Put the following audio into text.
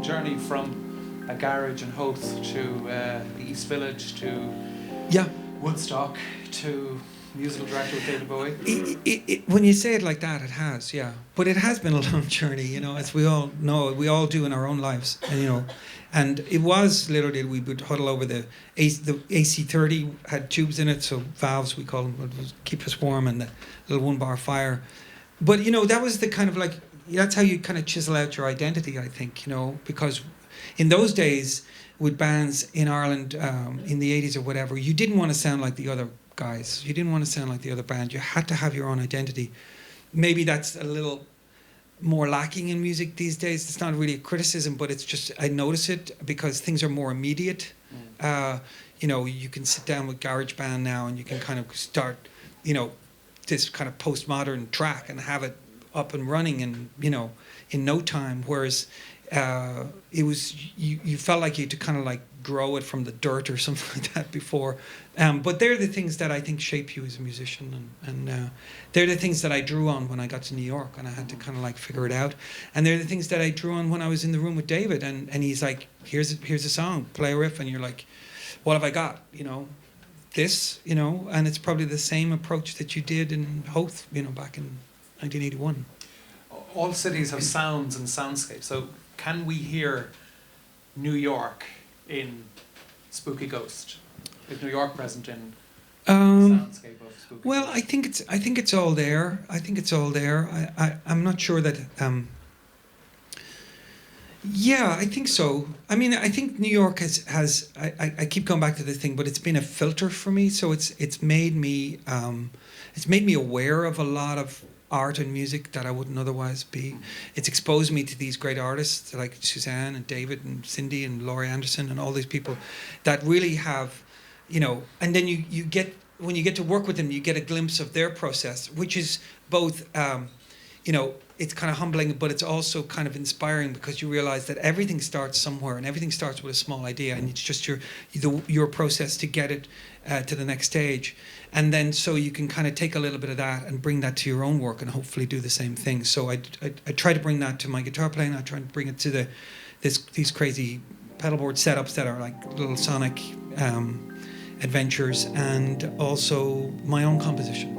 long journey from a garage in Howth to the East Village to Woodstock to musical director with David Bowie. When you say it like that, it has, yeah. But it has been a long journey, you know, as we all know, we all do in our own lives, and, you know. And it was literally, we would huddle over the AC30 had tubes in it, so valves we call them, would keep us warm, and the little 1-bar fire. But, you know, that was the kind of like, that's how you kind of chisel out your identity, I think, you know, because in those days with bands in Ireland in the 80s or whatever, you didn't want to sound like the other guys. You didn't want to sound like the other band. You had to have your own identity. Maybe that's a little more lacking in music these days. It's not really a criticism, but it's just, I notice it because things are more immediate. You know, you can sit down with GarageBand now and you can kind of start, you know, this kind of postmodern track and have it up and running and, you know, in no time. Whereas it was, you felt like you had to kind of like grow it from the dirt or something like that before. But they're the things that I think shape you as a musician, and they're the things that I drew on when I got to New York and I had to kind of like figure it out. And they're the things that I drew on when I was in the room with David, and he's like, here's a song, play a riff, and you're like, what have I got? You know, this, you know, and it's probably the same approach that you did in Howth, you know, back in 1981. All cities have sounds and soundscapes, so can we hear New York in Spooky Ghost? Is New York present in the soundscape of Spooky well, Ghost? I think it's all there. I think it's all there. I'm not sure that. Yeah, I think so. I mean, I think New York has. I keep going back to this thing, but it's been a filter for me. So it's made me aware of a lot of art and music that I wouldn't otherwise be. It's exposed me to these great artists like Suzanne and David and Cyndi and Laurie Anderson and all these people that really have, you know, and then you get, when you get to work with them, you get a glimpse of their process, which is both, you know, it's kind of humbling, but it's also kind of inspiring because you realize that everything starts somewhere and everything starts with a small idea, and it's just your process to get it to the next stage. And then so you can kind of take a little bit of that and bring that to your own work and hopefully do the same thing. So I try to bring that to my guitar playing. I try to bring it to these crazy pedalboard setups that are like little sonic adventures, and also my own composition.